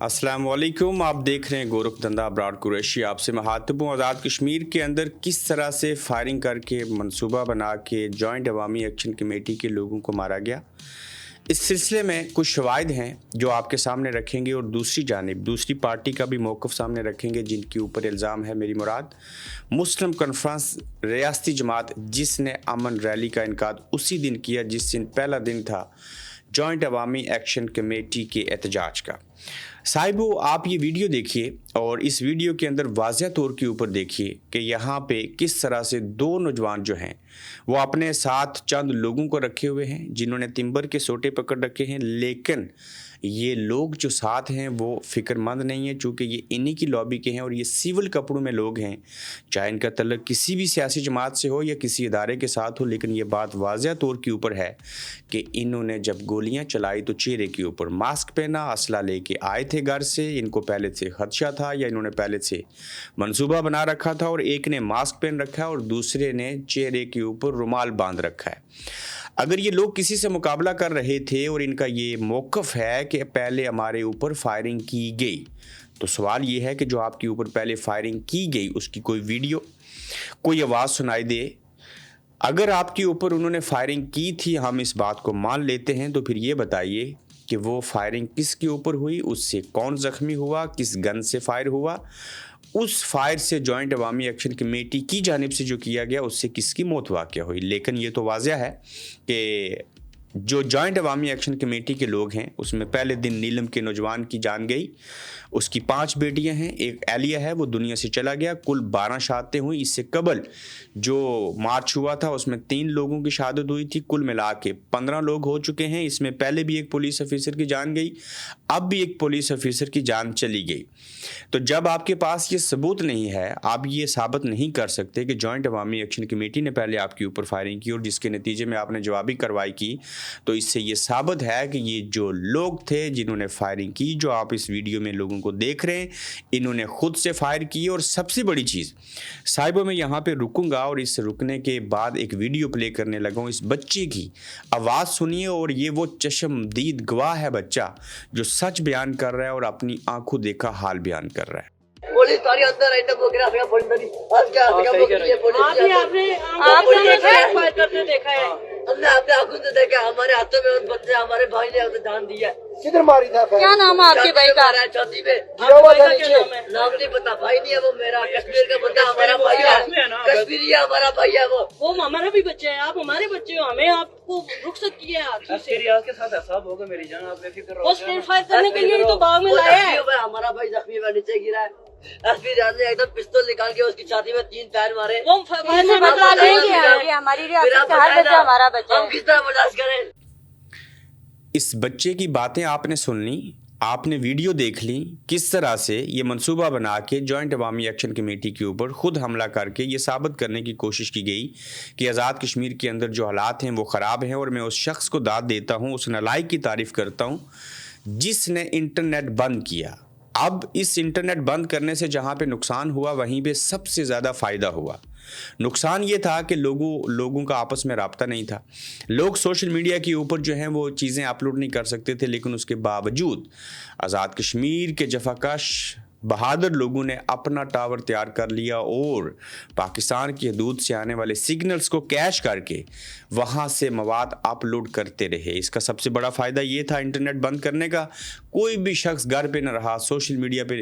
अस्सलाम वालेकुम। आप देख रहे हैं गोरख धंधा अब्रार कुरैशी। आपसे मुखातिब हूँ। आज़ाद कश्मीर के अंदर किस तरह से फायरिंग करके मंसूबा बना के जॉइंट अवामी एक्शन कमेटी के लोगों को मारा गया, इस सिलसिले में कुछ शवाहिद हैं जो आपके सामने रखेंगे और दूसरी जानिब दूसरी पार्टी का भी मौक़िफ़ सामने रखेंगे जिनके ऊपर इल्ज़ाम है। मेरी मुराद मुस्लिम कॉन्फ्रेंस रियासती जमात जिसने अमन रैली का इनकाद उसी दिन किया जिस दिन पहला दिन था जॉइंट अवामी एक्शन कमेटी के एहतजाज का। साहिबो, आप ये वीडियो देखिए और इस वीडियो के अंदर वाज़ह तौर के ऊपर देखिए कि यहाँ पे किस तरह से दो नौजवान जो हैं वो अपने साथ चंद लोगों को रखे हुए हैं जिन्होंने तिम्बर के सोटे पकड़ रखे हैं, लेकिन ये लोग जो साथ हैं वो फ़िक्रमंद नहीं है चूँकि ये इन्हीं की लॉबी के हैं और ये सिविल कपड़ों में लोग हैं, चाहे इनका तल्लुक किसी भी सियासी जमात से हो या किसी इदारे के साथ हो। लेकिन ये बात वाज़ह तौर के ऊपर है कि इन्होंने जब गोलियां चलाई तो चेहरे के ऊपर मास्क पहना, असला लेके आए थे घर से, इनको पहले से खदशा था या इन्होंने पहले से मंसूबा बना रखा था और एक ने मास्क पहन रखा है और दूसरे ने चेहरे के ऊपर रुमाल बांध रखा है। अगर ये लोग किसी से मुकाबला कर रहे थे और इनका ये मौक़िफ़ है कि पहले हमारे ऊपर फायरिंग की गई, तो सवाल ये है कि जो आपके ऊपर पहले फायरिंग की गई उसकी कोई वीडियो, कोई आवाज़ सुनाई दे। अगर आपके ऊपर उन्होंने फायरिंग की थी, हम इस बात को मान लेते हैं, तो फिर ये बताइए कि वो फायरिंग किसके ऊपर हुई, उससे कौन ज़ख्मी हुआ, किस गन से फायर हुआ, उस फायर से जॉइंट अवामी एक्शन कमेटी की जानिब से जो किया गया उससे किसकी मौत वाक़या हुई। लेकिन ये तो वाज़ह है कि जो जॉइंट अवामी एक्शन कमेटी के लोग हैं उसमें पहले दिन नीलम के नौजवान की जान गई, उसकी 5 बेटियां हैं, एक एलिया है वो दुनिया से चला गया, कुल 12 शहादतें हुई। इससे कबल जो मार्च हुआ था उसमें 3 लोगों की शहादत हुई थी, कुल मिला के 15 लोग हो चुके हैं। इसमें पहले भी एक पुलिस ऑफिसर की जान गई, अब भी एक पुलिस ऑफिसर की जान चली गई। तो जब आपके पास ये सबूत नहीं है, आप ये साबित नहीं कर सकते कि जॉइंट अवामी एक्शन कमेटी ने पहले आपके ऊपर फायरिंग की और जिसके नतीजे में आपने जवाबी कार्रवाई की, तो इससे ये साबित है कि ये जो लोग थे जिन्होंने फायरिंग की, जो आप इस वीडियो में लोगों को देख रहे हैं, इन्होंने खुद से फायर की। और सबसे बड़ी चीज़ साहिबों, मैं यहाँ पे रुकूंगा और इस रुकने के बाद एक वीडियो प्ले करने लगा हूँ। इस बच्चे की आवाज़ सुनिए और ये वो चश्मदीद गवाह है बच्चा जो सच बयान कर रहा है और अपनी आंखों देखा हाल बयान कर रहा है। पुलिस तारी अंदर आई तब वगैरह फिर पुलिस तारी आज क्या पुलिस आपने देखा है, फायर करते देखा है, हमने अपने आंखों से देखा। हमारे हाथों में उस बच्चे हमारे भाई ने उसे जान दिया। किधर मारी था? क्या नाम है आपके भाई का? छाती पे गिरा हुआ था क्या नीचे। नाम है? नाम नहीं पता, भाई नहीं है वो, मेरा कश्मीर का बंदा हमारा भाई है, कश्मीरी है हमारा भाई है वो हमारा भी बच्चे हैं, आप हमारे बच्चे हो, हमें आपको रुखसत किया है हाथों से। रियाज के साथ ऐसा होगा मेरी जान, आप बेफिक्र वो स्टेट फायर करने के लिए ही तो बाग में लाया है। हमारा भाई जख्मी हुआ नीचे गिरा है। एसपी जान ने एकदम पिस्तौल निकाल के उसकी छाती में 3 टायर मारे। वो फायर से बदला लेंगे, हमारी रियासत का हर बच्चा हमारा बच्चा हम है। किस तरह बर्दाश्त करें? इस बच्चे की बातें आपने सुन ली, आपने वीडियो देख ली, किस तरह से ये मंसूबा बना के जॉइंट अवामी एक्शन कमेटी के ऊपर खुद हमला करके ये साबित करने की कोशिश की गई कि आज़ाद कश्मीर के अंदर जो हालात हैं वो ख़राब हैं। और मैं उस शख्स को दाद देता हूँ, उस नालायक की तारीफ़ करता हूँ जिसने इंटरनेट बंद किया। अब इस इंटरनेट बंद करने से जहाँ पे नुकसान हुआ वहीं पे सबसे ज़्यादा फ़ायदा हुआ। नुकसान ये था कि लोगों का आपस में राब्ता नहीं था, लोग सोशल मीडिया के ऊपर जो हैं वो चीज़ें अपलोड नहीं कर सकते थे। लेकिन उसके बावजूद आज़ाद कश्मीर के जफाकश बहादुर लोगों ने अपना टावर तैयार कर लिया और पाकिस्तान की हदूद से आने वाले सिग्नल्स को कैश करके वहाँ से मवाद अपलोड करते रहे। इसका सबसे बड़ा फ़ायदा ये था इंटरनेट बंद करने का, कोई भी शख्स घर पे न रहा, सोशल मीडिया पे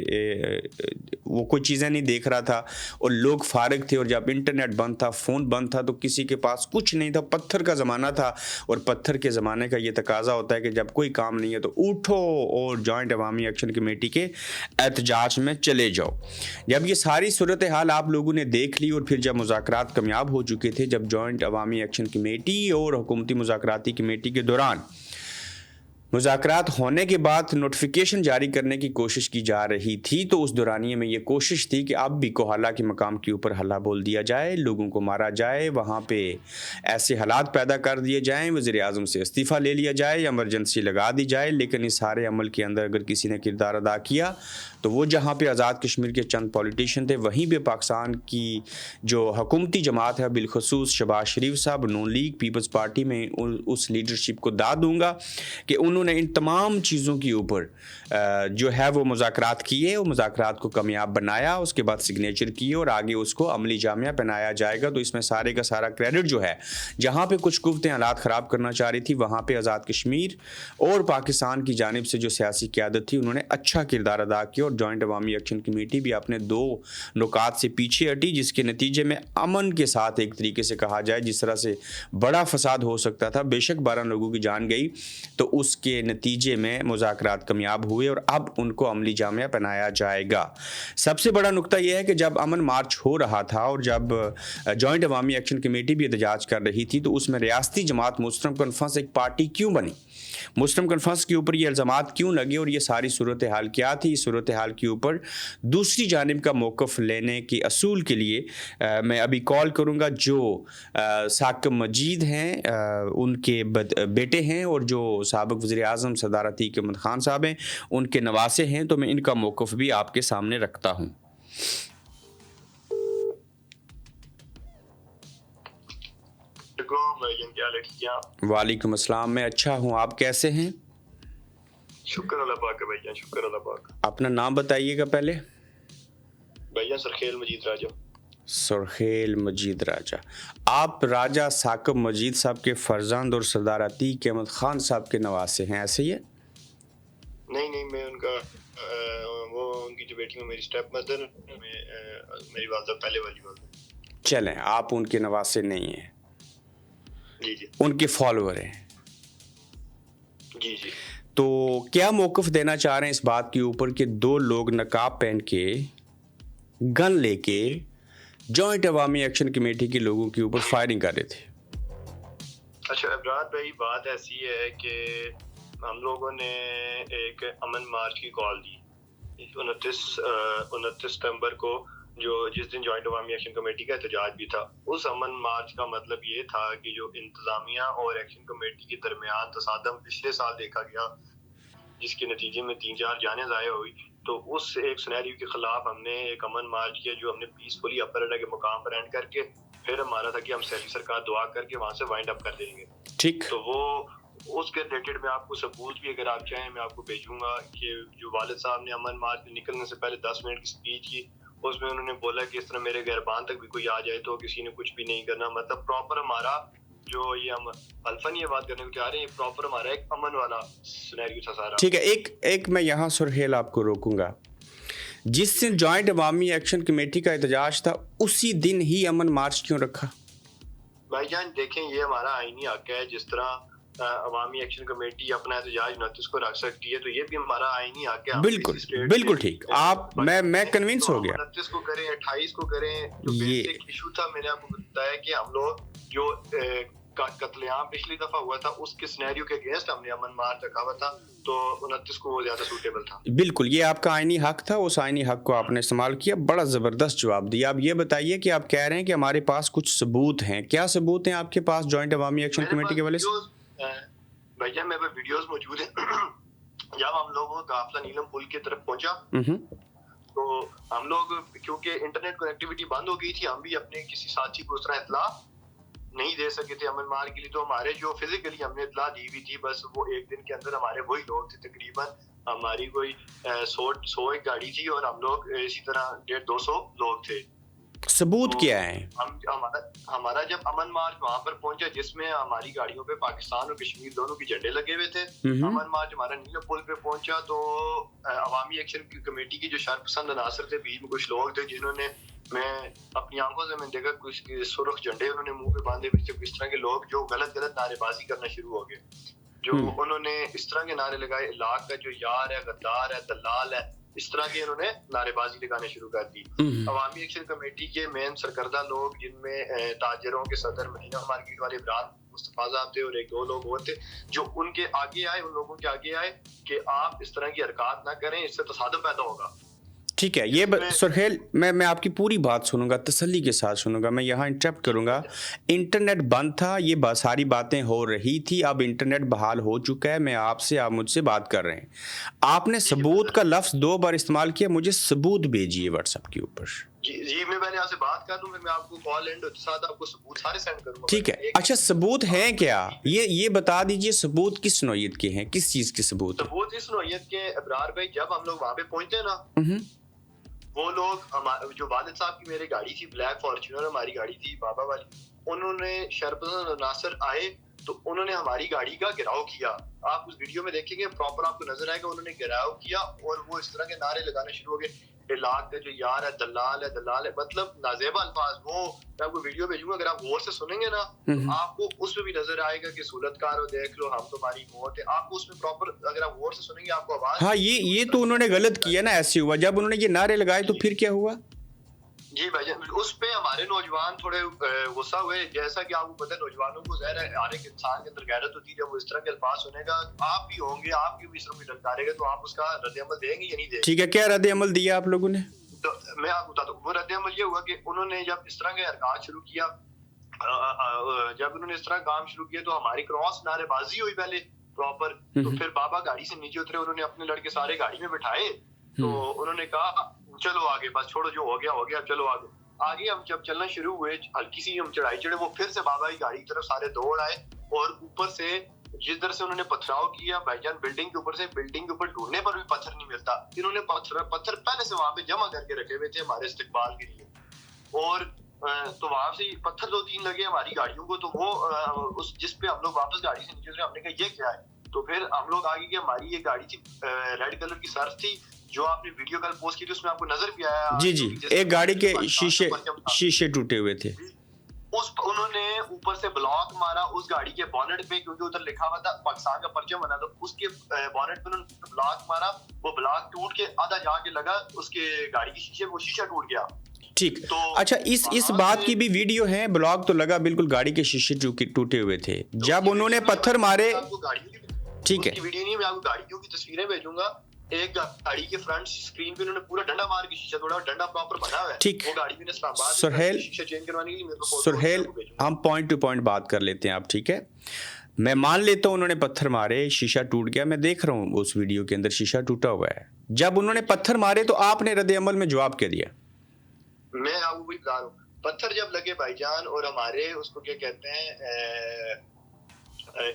वो कोई चीज़ें नहीं देख रहा था और लोग फारिग थे। और जब इंटरनेट बंद था, फ़ोन बंद था, तो किसी के पास कुछ नहीं था, पत्थर का ज़माना था। और पत्थर के ज़माने का ये तकाजा होता है कि जब कोई काम नहीं है तो उठो और जॉइंट अवामी एक्शन कमेटी के एहतजाज में चले जाओ। जब ये सारी सूरत हाल आप लोगों ने देख ली और फिर जब मुज़ाकरात कामयाब हो चुके थे, जब जॉइंट अवामी एक्शन कमेटी और हुकूमती मुज़ाकराती कमेटी के दौरान मुज़ाकरात होने के बाद नोटिफिकेशन जारी करने की कोशिश की जा रही थी, तो उस दौरानिए में ये कोशिश थी कि अब भी कोहाला के मकाम के ऊपर हल्ला बोल दिया जाए, लोगों को मारा जाए, वहाँ पे ऐसे हालात पैदा कर दिए जाएं, वज़ीर आज़म से इस्तीफ़ा ले लिया जाए, एमरजेंसी लगा दी जाए। लेकिन इस सारे अमल के अंदर अगर किसी ने किरदार अदा किया तो वो जहाँ पे आज़ाद कश्मीर के चंद पॉलिटिशियन थे, वहीं पे पाकिस्तान की जो हुकूमती जमात है, बिलखसूस शहबाज शरीफ साहब, नून लीग, पीपल्स पार्टी में उस लीडरशिप को दाद दूँगा कि उन्होंने उन्होंने इन तमाम चीज़ों के ऊपर जो है वो मुज़ाकरात किए और मुज़ाकरात को कामयाब बनाया, उसके बाद सिग्नेचर किए और आगे उसको अमली जामिया पहनाया जाएगा। तो इसमें सारे का सारा क्रेडिट जो है, जहाँ पे कुछ कुव्वतें हालात ख़राब करना चाह रही थी वहाँ पे आज़ाद कश्मीर और पाकिस्तान की जानिब से जो सियासी क़यादत थी उन्होंने अच्छा किरदार अदा किया और जॉइंट अवामी एक्शन कमेटी भी अपने 2 नुकात से पीछे हटी, जिसके नतीजे में अमन के साथ एक तरीके से कहा जाए जिस तरह से बड़ा फसाद हो सकता था, बेशक 12 लोगों की जान गई, तो उसके नतीजे में मुज़ाकरात कामयाब हुए और अब उनको अमली जामिया पहनाया जाएगा। सबसे बड़ा नुक्ता यह है कि जब अमन मार्च हो रहा था और जब जॉइंट अवामी एक्शन कमेटी भी एहतजाज कर रही थी तो उसमें रियासती जमात मुस्लिम कॉन्फ्रेंस एक पार्टी क्यों बनी, मुस्लिम कॉन्फ्रेंस के ऊपर ये इल्ज़ामात क्यों लगे और ये सारी सूरत हाल क्या थी। इस सूरत हाल के ऊपर दूसरी जानिब का मौक़िफ़ लेने के असूल के लिए मैं अभी कॉल करूँगा जो साकिब मजीद हैं, उनके बेटे हैं और जो साबिक़ वज़ीर-ए-आज़म सरदार अतीक अहमद ख़ान साहब हैं उनके नवासे हैं, तो मैं इनका मौक़िफ़ भी आपके सामने रखता हूँ। वालेकुम अस्सलाम, मैं अच्छा हूँ, आप कैसे हैं? शुक्र अल्लाह पाक है भैया, शुक्र अल्लाह पाक। अपना नाम बताइएगा पहले। भैया सरखेल मजीद राजा। सरखेल मजीद राजा, आप राजा साकिब मजीद साहब के फर्जंद और सरदार अतीक अहमद ख़ान साहब के नवासे हैं, ऐसे ही है? नहीं, मैं उनका वो उनकी जो बेटी है मेरी स्टेप मदर, मेरी वालदा पहले वाली वालदा। चलें, आप उनके नवासे नहीं हैं, जी उनके फॉलोअर हैं। जी तो क्या मौक़िफ़ देना चाह रहे हैं इस बात के ऊपर कि 2 लोग नकाब पहन के गन लेके जॉइंट अवामी एक्शन कमेटी के लोगों के ऊपर फायरिंग कर रहे थे? अच्छा इब्रार भाई, बात ऐसी है कि हम लोगों ने एक अमन मार्च की कॉल दी 29 सितंबर को, जिस दिन जॉइंट अवामी एक्शन कमेटी का एहतजाज भी था। उस अमन मार्च का मतलब ये था कि जो इंतज़ामिया और एक्शन कमेटी के दरमियान तसादम पिछले साल देखा गया, जिसके नतीजे में 3-4 जानें ज़ाया हुई, तो उस एक सिनेरियो के ख़िलाफ़ हमने एक अमन मार्च किया जो हमने पीसफुली अपरेडा के मुकाम पर एंड करके फिर हमारा था कि हम सैली सरकार दुआ करके वहाँ से वाइंड अप कर देंगे। ठीक, तो वो उसके रिलेटेड मैं आपको सबूत भी अगर आप चाहें मैं आपको भेजूंगा कि जो वालिद साहब ने अमन मार्च में निकलने से पहले 10 मिनट की स्पीच की, उसमें उन्होंने बोला कि इस तरह मेरे गैरबान तक भी कोई आ जाए तो किसी ने कुछ भी नहीं करना। मतलब प्रॉपर हमारा जो ये हम अल्फन ये बात करने को चाह रहे हैं, ये प्रॉपर हमारा एक अमन वाला सिनेरियो था सारा। ठीक है, एक मैं यहाँ सुरहेल आपको रोकूंगा। जिस दिन जॉइंट अवामी एक्शन कमेटी का एहतजाज था उसी दिन ही अमन मार्च क्यों रखा? भाईजान देखें, ये हमारा आईनी हक है। जिस तरह अवामी एक्शन कमेटी अपना एहतजाज 29 को रख सकती है, तो ये भी हमारा आईनी हक है। बिल्कुल ठीक, आप मैं कन्विंस हो गया। 29 को करें, 28 को करें, जो बेसिक इशू था मैंने आपको बताया कि हम लोग जो कत्लेआम पिछली दफा हुआ था उसके सिनेरियो के अगेंस्ट हमने अमन मार्च रखा हुआ था, तो 29 को वो ज्यादा सूटेबल था। बिल्कुल, ये आपका आईनी हक था, उस आईनी हक को आपने इस्तेमाल किया, बड़ा ज़बरदस्त जवाब दिया। आप ये बताइए कि आप कह रहे हैं कि हमारे पास कुछ सबूत हैं, क्या सबूत हैं आपके पास जॉइंट अवामी एक्शन कमेटी के वाले से? भैया मेरे पास वीडियोस मौजूद हैं। जब हम लोग काफला नीलम पुल की तरफ पहुंचा तो हम लोग, क्योंकि इंटरनेट कनेक्टिविटी बंद हो गई थी, हम भी अपने किसी साथी को उस तरह इत्तला नहीं दे सके थे अमन मार के लिए। तो हमारे जो फिजिकली हमने इत्तला दी हुई थी, बस वो एक दिन के अंदर हमारे वही लोग थे, तकरीबन हमारी कोई 100 एक गाड़ी थी और हम लोग इसी तरह 150-200 लोग थे। सबूत तो क्या है? हमारा जब अमन मार्च वहां पर पहुंचा, जिसमें हमारी गाड़ियों पे पाकिस्तान और कश्मीर दोनों के झंडे लगे हुए थे, अमन मार्च हमारा नीलम पुल पे पहुंचा तो अवामी एक्शन कमेटी की जो शरपसंद अनासर थे, बीच में कुछ लोग थे जिन्होंने, मैं अपनी आंखों से मैंने देखा कुछ सुर्ख झंडे उन्होंने मुंह पे बांधे हुए थे। इस तरह के लोग जो गलत नारेबाजी करना शुरू हो गए, जो उन्होंने इस तरह के नारे लगाए, इलाक का जो यार है, गद्दार है, दलाल है, इस तरह के इन्होंने नारेबाजी लगाने शुरू कर दी। अवामी एक्शन कमेटी के मेन सरकर्दा लोग, जिनमें ताजरों के सदर मदीना मार्केट वाले इब्रार मुस्तफा साहब थे और 1-2 लोग और थे, जो उनके आगे आए, उन लोगों के आगे आए कि आप इस तरह की हरकत ना करें, इससे तसादुम पैदा होगा। ठीक है, ये सुरहेल, मैं आपकी पूरी बात सुनूंगा, तसल्ली के साथ सुनूंगा। मैं यहाँ इंटरप्ट करूंगा। इंटरनेट बंद था, ये सारी बातें हो रही थी, अब इंटरनेट बहाल हो चुका है, मैं आपसे, आप मुझसे बात कर रहे हैं। आपने सबूत का लफ्ज़ 2 बार इस्तेमाल किया, मुझे सबूत भेजिए व्हाट्सएप के ऊपर। जी मैं पहले आपसे बात कर लूं, फिर मैं आपको कॉल एंड के साथ आपको सबूत सारे सेंड करूंगा। ठीक है, अच्छा सबूत हैं क्या, ये बता दीजिए, सबूत किस नौयत के हैं, किस चीज के सबूत? सबूत इस नौयत के अबरार भाई, जब हम लोग वहाँ पे पहुंचते हैं ना, वो लोग जो वालिद साहब की मेरी गाड़ी थी, ब्लैक फॉर्च्यूनर हमारी गाड़ी थी बाबा वाली, उन्होंने शरपत नासर आए तो उन्होंने हमारी गाड़ी का घेराव किया। आप उस वीडियो में देखेंगे प्रॉपर आपको नजर आएगा, उन्होंने घेराव किया और वो इस तरह के नारे लगाने शुरू हो गए, इलाक का जो यार है दलाल है, मतलब नाजेबा अल्फाज। वो मैं आपको वीडियो भेजूंगा, अगर आप गौर से सुनेंगे ना तो आपको उसमें भी नजर आएगा कि सूरतकार हो, देख लो हम तुम्हारी मौत है, आपको उसमें प्रॉपर अगर आप गौर से सुनेंगे आपको आवाज। हाँ, ये तो उन्होंने गलत किया ना, ऐसे हुआ। जब उन्होंने ये नारे लगाए तो फिर क्या हुआ? जी भाई, उस पे हमारे नौजवान थोड़े गुस्सा हुए। जैसा कि आपको पता है नौजवानों को ज़ाहिर है हर एक इंसान के अंदर गैरत होती है, जब वो इस तरह के अल्फाज सुनेगा, आप भी होंगे, आपकी भी इस तरह की ललकारेगा, तो आप उसका रद्द-ए-अमल देंगे या नहीं देंगे? ठीक है, क्या रद्द-ए-अमल दिया आप लोगों ने? तो मैं आपको बताता हूँ, वो रद्द-ए-अमल ये हुआ कि उन्होंने जब इस तरह के हरकत शुरू किया, जब उन्होंने इस तरह काम शुरू किया तो हमारी क्रॉस नारेबाजी हुई पहले प्रॉपर। तो फिर बाबा गाड़ी से नीचे उतरे, उन्होंने अपने लड़के सारे गाड़ी में बिठाए, तो उन्होंने कहा चलो आगे, बस छोड़ो, जो हो गया चलो आगे हम जब चलना शुरू हुए, हल्की सी हम चढ़ाई चढ़े, वो फिर से बाबा की गाड़ी की तरफ सारे दौड़ आए और ऊपर से जिधर से उन्होंने पथराव किया भाईजान, बिल्डिंग के ऊपर से, बिल्डिंग के ऊपर ढूंढने पर भी पत्थर नहीं मिलता। इन्होंने पत्थर पहले से वहां पे जमा करके रखे हुए थे हमारे इस्तेकबाल के लिए, और तो वहां से पत्थर 2-3 लगे हमारी गाड़ियों को। तो वो उस जिस पे हम लोग वापस गाड़ी से नीचे उतरे, हमने कहा ये क्या है, तो फिर हम लोग आगे कि हमारी ये गाड़ी थी रेड कलर की सर्फ थी, जो आपने वीडियो कल पोस्ट की थी उसमें आपको नजर भी आया। जी, एक गाड़ी के शीशे टूटे हुए थे। उन्होंने ऊपर से ब्लॉक मारा उस गाड़ी के बॉनेट पे, क्योंकि उधर लिखा हुआ था पाकिस्तान का परचम बना, तो उसके बॉनेट पे उन्होंने ब्लॉक मारा, वो ब्लॉक टूट के आधा जाके लगा उसके गाड़ी के शीशे, वो शीशा टूट गया। ठीक, तो अच्छा इस बात की भी वीडियो है, ब्लॉक तो लगा, बिल्कुल गाड़ी के शीशे टूटे हुए थे जब उन्होंने पत्थर मारे। ठीक है, वीडियो नहीं, मैं आपको गाड़ियों की तस्वीरें भेजूंगा। एक गाड़ी के फ्रंट स्क्रीन पे उन्होंने पूरा डंडा मार के शीशा तोड़ा, डंडा प्रॉपर बना हुआ है। ठीक, वो गाड़ी भी इस्लामाबाद शीशा चेंज करवाने के लिए मेरे को सुरहेल, हम पॉइंट टू पॉइंट बात कर लेते हैं आप, ठीक है? मैं मान लेता हूँ उन्होंने पत्थर मारे, शीशा टूट गया, मैं देख रहा हूँ उस वीडियो के अंदर शीशा टूटा हुआ है। जब उन्होंने पत्थर मारे तो आपने रद्द-ए-अमल में जवाब क्या दिया? मैं आपको वही बता रहा हूँ, पत्थर जब लगे भाईजान, और हमारे उसको क्या कहते हैं,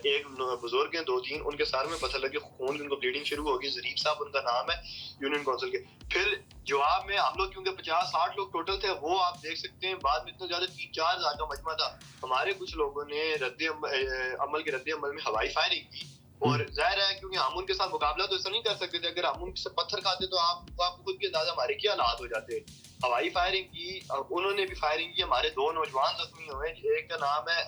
एक बुजुर्ग हैं 2-3, उनके सर में पत्थर लगे, खून उनको ब्लीडिंग शुरू होगी। जरीफ साहब उनका नाम है, यूनियन काउंसिल के। फिर जवाब में हम लोग, क्योंकि 50-60 लोग टोटल थे, वो आप देख सकते हैं बाद में इतना ज्यादा 3-4 हज़ार का मजमा था। हमारे कुछ लोगों ने अमल के रद्द-ए-अमल में हवाई फायरिंग की, और जाहिर है क्योंकि हम उनके साथ मुकाबला तो ऐसा नहीं कर सकते थे, अगर हम उनसे पत्थर खाते तो आपको खुद भी अंदाजा हमारे क्या हालात हो जाते। हवाई फायरिंग की, उन्होंने भी फायरिंग की, हमारे 2 नौजवान जख्मी हुए। एक का नाम है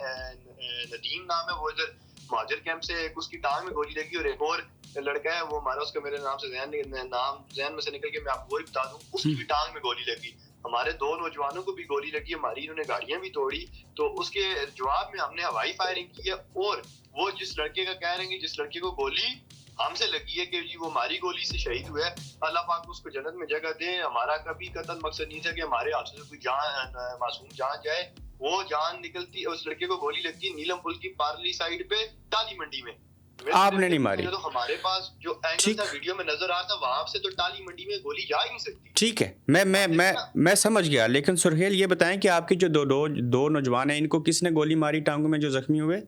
नदीम नाम है, वो इधर महाजर कैंप से, एक उसकी टांग में गोली लगी, और एक और लड़का है वो हमारा, उसका मेरे नाम से जहन में से निकल के मैं आपको वही बता दूं, उसकी भी टांग में गोली लगी। हमारे 2 नौजवानों को भी गोली लगी, हमारी इन्होंने गाड़ियां भी तोड़ी। तो उसके जवाब में हमने हवाई फायरिंग की है, और वो जिस लड़के का कह रहे हैं, जिस लड़के को गोली हमसे लगी है कि जी वो हमारी गोली से शहीद हुआ है, अल्लाह पाक उसको जन्नत में जगह दे। हमारा कभी कतल मकसद नहीं था कि हमारे हाथ से कोई जान, मासूम जान जाए। वो जान निकलती, उस लड़के को गोली लगती नीलम पुल की पार्ली साइड पे टाली मंडी में, आपने नहीं मारी। तो हमारे पास जो एंगल था वीडियो में नजर आ रहा था, वहां से तो टाली मंडी में गोली जा ही नहीं सकती। ठीक है, मैं समझ गया, लेकिन सुरहेल ये बताएं कि आपके जो दो नौजवान हैं, इनको किसने गोली मारी टांगों में जो जख्मी हुए?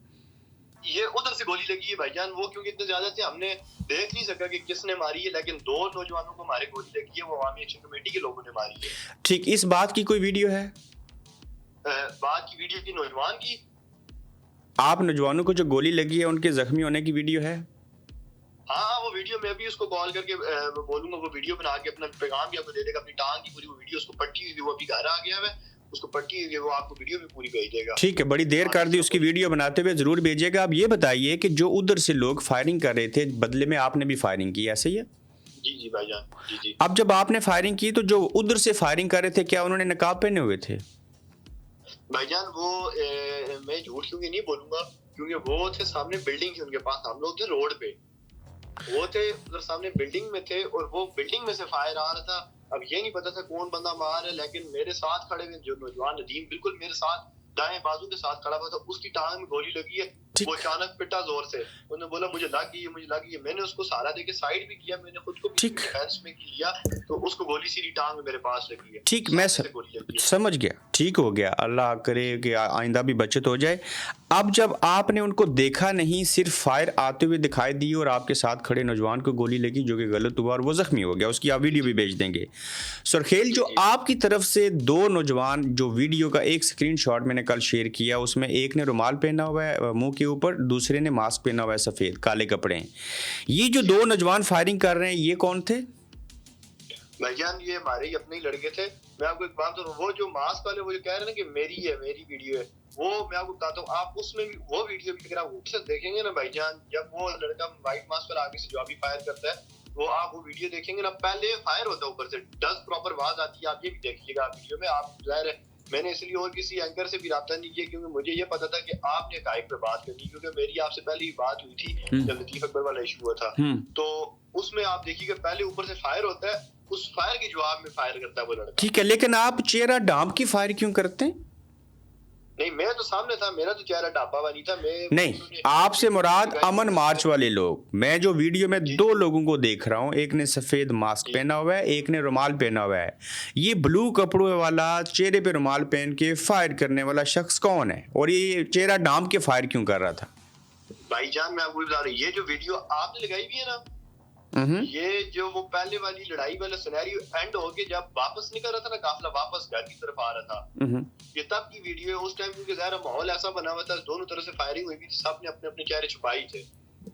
ये उधर से गोली लगी है भाईजान, वो क्योंकि इतने ज्यादा थे हमने देख नहीं सका कि किसने मारी है, लेकिन 2 नौजवानों को हमारे गोली लगी है, वो अवामी एक्शन कमेटी के लोगों ने मारी है। ठीक, इस बात की कोई वीडियो है? बात की वीडियो की नौजवान की, आप नौजवानों को जो गोली लगी है उनके जख्मी होने की वीडियो है? हाँ, वो वीडियो मैं भी उसको कॉल करके बोलूंगा, वो वीडियो बना के अपना पैगाम भी आपको दे देगा, अपनी टांग की पूरी वो वीडियो उसको पट्टी हुई, वो अभी घर आ गया है, उसको पट्टी हुई, वो आपको वीडियो भी पूरी भेज देगा। ठीक है, बड़ी देर कर दी, उसकी वीडियो बनाते हुए जरूर भेजिएगा। आप ये बताइए कि जो उधर से लोग फायरिंग कर रहे थे, बदले में आपने भी फायरिंग की, ऐसे ही है? जी भाईजान, जी। अब जब आपने फायरिंग की तो जो उधर से फायरिंग कर रहे थे, क्या उन्होंने नकाब पहने हुए थे? भाईजान वो मैं झूठ क्योंकि नहीं बोलूंगा, क्योंकि वो थे सामने बिल्डिंग थी उनके पास, हम लोग थे रोड पे, वो थे उधर सामने बिल्डिंग में थे, और वो बिल्डिंग में से फायर आ रहा था। अब ये नहीं पता था कौन बंदा मार है, लेकिन मेरे साथ खड़े हुए जो नौजवान नदीम बिल्कुल मेरे साथ दाएं बाजू के साथ खड़ा हुआ था, उसकी टांग में गोली लगी है। वो अचानक पिटा जोर से, उन्होंने बोला मुझे लग गई है, मुझे लग गई है। मैंने उसको सहारा देके साइड भी किया, मैंने खुद को डिफेंस में किया, तो उसको गोली सीधी टांग में मेरे पास लगी है। ठीक, मैं समझ गया, ठीक हो गया, अल्लाह करे कि आइंदा भी बचत हो जाए। अब जब आपने उनको देखा नहीं, सिर्फ फायर आते हुए दिखाई दी और आपके साथ खड़े नौजवान को गोली लगी जो कि गलत हुआ और वो जख्मी हो गया, उसकी आप वीडियो भी भेज देंगे। सुरखेल, जो आपकी तरफ से दो नौजवान, जो वीडियो का एक स्क्रीनशॉट मैंने कल शेयर किया, उसमें एक ने रुमाल पहना हुआ है मुंह के ऊपर, दूसरे ने मास्क पहना हुआ है सफ़ेद काले कपड़े हैं, ये जो दो नौजवान फायरिंग कर रहे हैं ये कौन थे? भाईजान ये हमारे ही अपने ही लड़के थे। मैं आपको एक बात बताऊं, वो जो मास्क वाले वो जो कह रहे हैं ना कि मेरी है, मेरी वीडियो है, वो मैं आपको बताता हूँ, आप उसमें भी वो वीडियो भी अगर आप ऊपर से देखेंगे ना भाईजान, जब वो लड़का व्हाइट मास्क पर आगे से जो भी फायर करता है, वो आप वो वीडियो देखेंगे ना, पहले फायर होता है ऊपर से, 10 प्रॉपर आवाज आती है, आप ये भी देखिएगा वीडियो में। आप जाहिर है मैंने इसलिए और किसी एंकर से भी राब्ता नहीं किया क्योंकि मुझे ये पता था कि आपने हकायक पे बात करनी, क्योंकि मेरी आपसे पहले ही बात हुई थी जब लतीफ अकबर वाला इशू हुआ था, तो उसमें आप देखिएगा पहले ऊपर से फायर होता है, उस फायर के जवाब में फायर करता है वो लड़का। ठीक है, लेकिन आप चेहरा ढांप की फायर क्यों करते हैं? नहीं, मैं तो सामने था, मेरा तो चेहरा ढापा हुआ नहीं था। मैं नहीं, आपसे मुराद अमन मार्च वाले लोग। मैं जो वीडियो में दो लोगों को देख रहा हूँ, एक ने सफ़ेद मास्क पहना हुआ है, एक ने रुमाल पहना हुआ है, ये ब्लू कपड़ों वाला चेहरे पे रुमाल पहन के फायर करने वाला शख्स कौन है और ये चेहरा ढांप के फायर क्यों कर रहा था? भाईजान मैं आपको बता रहा हूँ, ये जो वीडियो आपने लगाई भी है ना, ये जो वो पहले वाली लड़ाई वाला सिनेरियो एंड हो के जब वापस निकल रहा था ना, काफिला वापस घर की तरफ आ रहा था, ये तब की वीडियो है। उस टाइम क्योंकि ज़ाहिर माहौल ऐसा बना हुआ था, दोनों तरफ से फायरिंग हुई थी, सबने अपने अपने चेहरे छुपाए थे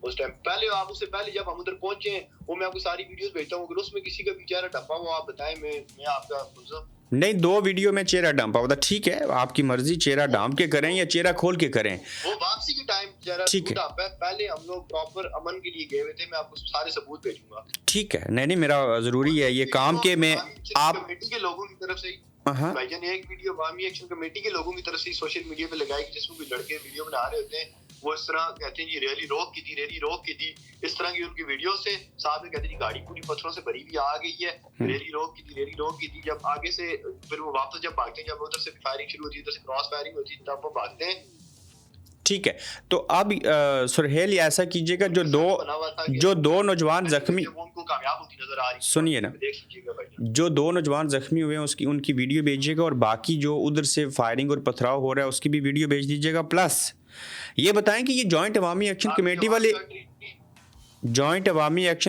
उस टाइम। पहले आप उससे पहले जब हम उधर पहुंचे, वो मैं आपको सारी वीडियोस भेजता हूँ, अगर उसमें किसी का भी चेहरा ढपा हुआ आप बताएं, मैं आपका मुल्ज़िम नहीं। दो वीडियो में चेहरा ढांपा हुआ था, ठीक है, आपकी मर्जी, चेहरा ढांप के करें या चेहरा खोल के करें, वो वापसी के टाइम चेहरा ठीक है। पहले हम लोग प्रॉपर अमन के लिए गए हुए थे, मैं आपको सारे सबूत भेजूंगा। ठीक है, नहीं मेरा ज़रूरी है ये काम के मैं आप कमेटी के लोगों की तरफ से भाईजान एक वीडियो अवामी एक्शन कमेटी के लोगों की तरफ से सोशल मीडिया पे लगाई जिसमें कोई लड़के वीडियो बना रहे होते हैं, वो इस तरह कहते हैं जी रैली रोक की थी, रैली रोक की थी, इस तरह की उनकी वीडियो से साथ में कहते हैं जी गाड़ी पूरी पत्थरों से भरी हुई आ गई है, रैली रोक की थी, रैली रोक की थी। जब आगे से फिर वो वापस जब भागते हैं, जब उधर से फायरिंग शुरू होती है, उधर से क्रॉस फायरिंग होती है, तब वो भागते हैं। ठीक है, तो अब सुरहेल ऐसा कीजिएगा, जो दो नौजवान जख्मी, सुनिए ना, जो दो नौजवान जख्मी हुए हैं उसकी उनकी वीडियो भेजिएगा और बाकी जो उधर से फायरिंग और पथराव हो रहा है उसकी भी वीडियो भेज दीजिएगा। प्लस ये बताएं कि ये जॉइंट अवामी एक्शन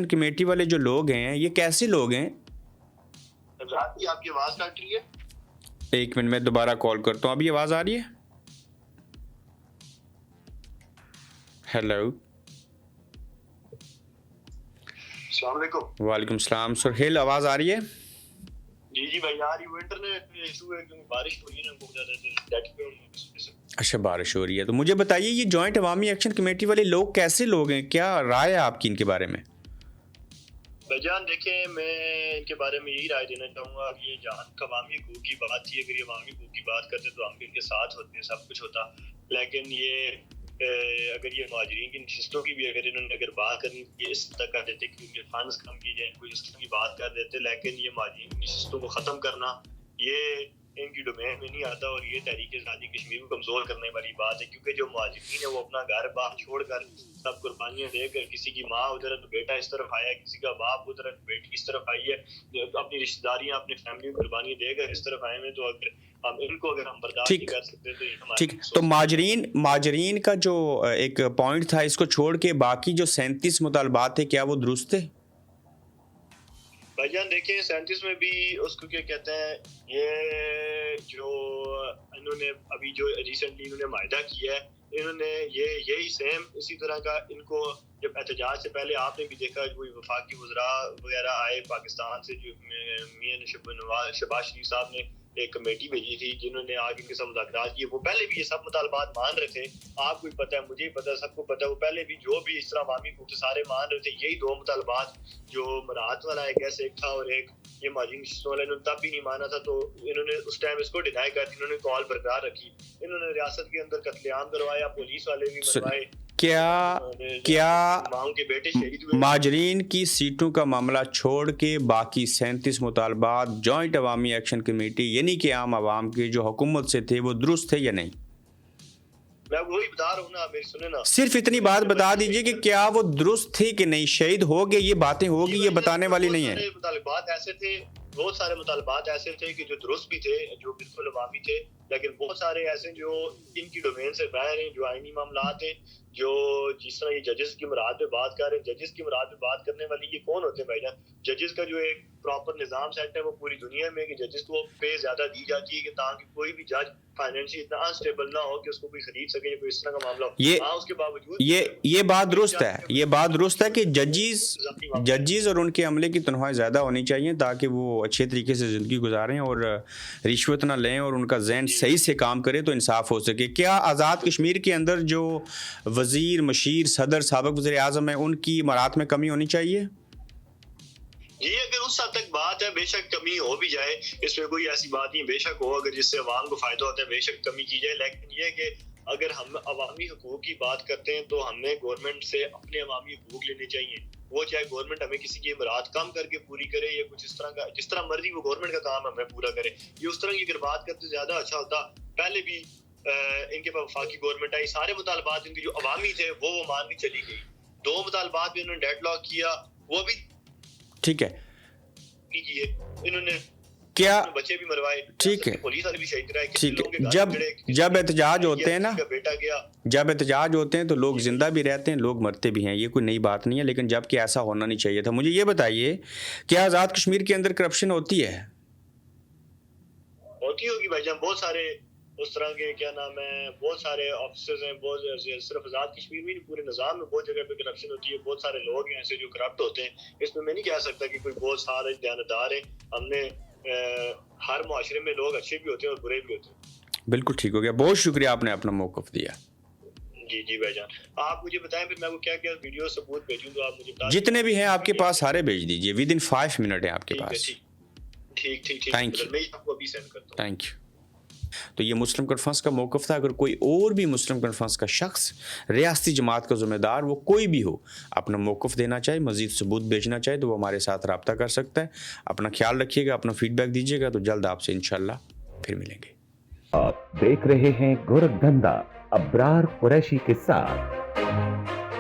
कमेटी वाले जो लोग हैं ये कैसे लोग हैं? आपकी आवाज कट रही है, एक मिनट में दोबारा कॉल करता हूँ, अभी आवाज आ रही है? हेलो, अस्सलाम वालेकुम। वालेकुम सलाम। सुरहेल आवाज आ रही है? जी जी भाई यार, ये इंटरनेट इशू है क्योंकि बारिश हो रही है ना बहुत ज्यादा। अच्छा, बारिश हो रही है, तो मुझे बताइए ये जॉइंट अवामी एक्शन कमेटी वाले लोग कैसे लोग हैं, क्या राय है आपकी इनके बारे में? भाईजान देखें, मैं इनके बारे में यही राय देना चाहूँगा कि ये जहाँ अवामी हकूक़ की बात थी, अगर ये अवामी हकूक़ की बात करते तो हम भी इनके साथ होते, सब कुछ होता, लेकिन ये अगर ये मुहाजिरीन की नशिस्तों की भी अगर बात करनी थी, इस तक कर देते कि उनके फंड्स कम की जाए, कोई इस तरह की बात कर देते, लेकिन ये मुहाजिरीन की नशिस्तों को ख़त्म करना ये इनकी डोमेन में नहीं आता और ये तहरीक आज़ादी कश्मीर को कमज़ोर करने वाली बात है, क्योंकि जो मुहाजिरीन है वो अपना घर बार छोड़कर सब कुर्बानियाँ देकर, किसी की माँ उधर तो बेटा इस तरफ आया, किसी का बाप उधर बेटी इस तरफ आई है, अपनी रिश्तेदारियाँ अपनी फैमिली में कुर्बानियाँ देकर इस तरफ आए हैं, तो अगर हम बर्दाश्त नहीं कर सकते तो ठीक। तो माजरीन का जो एक पॉइंट था, इसको छोड़ के बाकी जो 37 मुतालबात थे, क्या वो दुरुस्त थे? भाईजान देखिए, 37 में भी उसको क्या कहते हैं, ये जो इन्होंने अभी जो रिसेंटली इन्होंने माहिदा किया है, इन्होंने यही सेम इसी तरह का, इनको जब एहतजाज से पहले आपने भी देखा कोई वफाकी वज़रा वगैरह आए पाकिस्तान से, जो मियां शहबाज शरीफ साहब ने एक कमेटी भेजी थी जिन्होंने आगे इनके साथ मुज़ाकरात किए, वो पहले भी ये सब मुतालबात मान रहे थे, आपको भी पता है, मुझे ही पता है, सबको पता है, वो पहले भी जो भी इस तरह अवामी हकूक़ थे सारे मान रहे थे। यही दो मुतालबात जो मराहत वाला एक ऐसे एक था और एक ये माजिन वाला, इन्होंने तब भी नहीं माना था, तो इन्होंने उस टाइम इसको डिनाई कर दी, इन्होंने कॉल बरकरार रखी, इन्होंने रियासत के अंदर कत्लेआम करवाया, पुलिस वाले भी मरवाए, क्या माजरीन की सीटों का मामला छोड़ के बाकी 37 मुतालबात जॉइंट अवामी एक्शन कमेटी यानी कि आम आवाम के जो हुकूमत से थे वो दुरुस्त थे या नहीं? मैं वही बता रहा हूँ ना, मेरी सुने ना। सिर्फ इतनी बात बता दीजिए कि क्या वो दुरुस्त थी कि नहीं, शहीद हो गए, ये बातें होगी, ये बताने वाली नहीं है। मुतालबात ऐसे थे, बहुत सारे मुतालबात ऐसे थे कि जो दुरुस्त भी थे, जो बिल्कुल अवामी थे, लेकिन बहुत सारे ऐसे जो इनकी डोमेन से बाहर हैं, जो आईनी मामलात हैं, जो जिस तरह ये जजेस की मुराद पे बात कर रहे हैं, जजेस की मुराद पे बात करने वाली ये कौन होते हैं भाईजान? जजेस का जो एक प्रॉपर निज़ाम सेट है वो पूरी दुनिया में कि जजेस को पे ज्यादा दी जाती है कि ताकि कोई भी जज फाइनेंशियल इतना अनस्टेबल ना हो कि उसको कोई खरीद सके या कोई इस तरह का मामला हो। हाँ, उसके बावजूद ये बात दुरुस्त है, ये बात दुरुस्त है कि जजेस और उनके अमले की तनख्वाहें ज़्यादा होनी चाहिए ताकि वो अच्छे तरीके से ज़िंदगी गुजारें और रिश्वत ना लें और उनका जहन सही से काम करे तो इंसाफ हो सके। क्या आज़ाद कश्मीर के अंदर जो वज़ीर, मशीर, सदर, साबिक़ वज़ीर आज़म है, उनकी मरात में कमी होनी चाहिए? ये अगर उस हद तक बात है, बेशक कमी हो भी जाए, इसमें कोई ऐसी बात नहीं, बेशक हो, अगर जिससे अवाम को फायदा होता है बेशक कमी की जाए, लेकिन ये कि अगर हम अवामी हुकूक की बात करते हैं तो हमें गवर्नमेंट से अपने अवामी हुकूक लेने चाहिए। वो चाहे गवर्नमेंट हमें किसी की मुराद कम करके पूरी करे या कुछ इस तरह का, जिस तरह मर्जी वो गवर्नमेंट का काम हमें पूरा करे, ये उस तरह की अगर बात करते ज्यादा अच्छा होता। पहले भी इनके पास वफाकी गवर्नमेंट आई, सारे मुतालबात इनके जो अवामी थे वो मान के चली गई। 2 मुतालबात भी इन्होंने डेडलॉक किया, वो भी ठीक है, नहीं किए इन्होंने, क्या बच्चे भी मरवाए, ठीक है, पुलिस वाले भी शहीद कराए। ठीक है। जब एहतजाज होते हैं ना, बेटा गया, जब एहतजाज होते हैं तो लोग जिंदा भी रहते हैं, लोग मरते भी हैं, ये कोई नई बात नहीं है, लेकिन जबकि ऐसा होना नहीं चाहिए था। मुझे ये बताइए, क्या आज़ाद कश्मीर के अंदर करप्शन होती है? होती होगी भाईजान, बहुत सारे उस तरह के क्या नाम है, बहुत सारे ऑफिसर्स हैं, बहुत सिर्फ आज़ाद कश्मीर में नहीं पूरे निज़ाम में बहुत जगह पे करप्शन होती है, बहुत सारे लोग हैं ऐसे जो करप्ट होते हैं। इसमें मैं नहीं कह सकता कि कोई बहुत सारे दयानतदार हैं, हमने हर मुआशरे में लोग अच्छे भी होते हैं और बुरे भी होते हैं। बिल्कुल ठीक हो गया, बहुत शुक्रिया, आपने अपना मौक़िफ़ दिया। जी जी भाईजान, आप मुझे बताएं फिर मैं वो क्या क्या वीडियो सबूत भेजूं तो आप मुझे जितने भी हैं आपके पास सारे भेज दीजिए, विद इन 5 मिनट है आपके पास। ठीक, थैंक यू, मैं आपको अभी सेंड करता हूं। Thank you. तो ये मुस्लिम कॉन्फ्रेंस का मौक़िफ़ था। अगर कोई और भी मुस्लिम कॉन्फ्रेंस का शख्स, रियासती जमात का ज़िम्मेदार, वो कोई भी हो, अपना मौक़िफ़ देना चाहे, मज़ीद सबूत भेजना चाहे तो वो हमारे साथ रब्ता कर सकता है। अपना ख्याल रखिएगा, अपना फ़ीडबैक दीजिएगा, तो जल्द आपसे इंशाअल्लाह फिर मिलेंगे। आप देख रहे हैं गोरखधंधा अब्रार कुरैशी के साथ।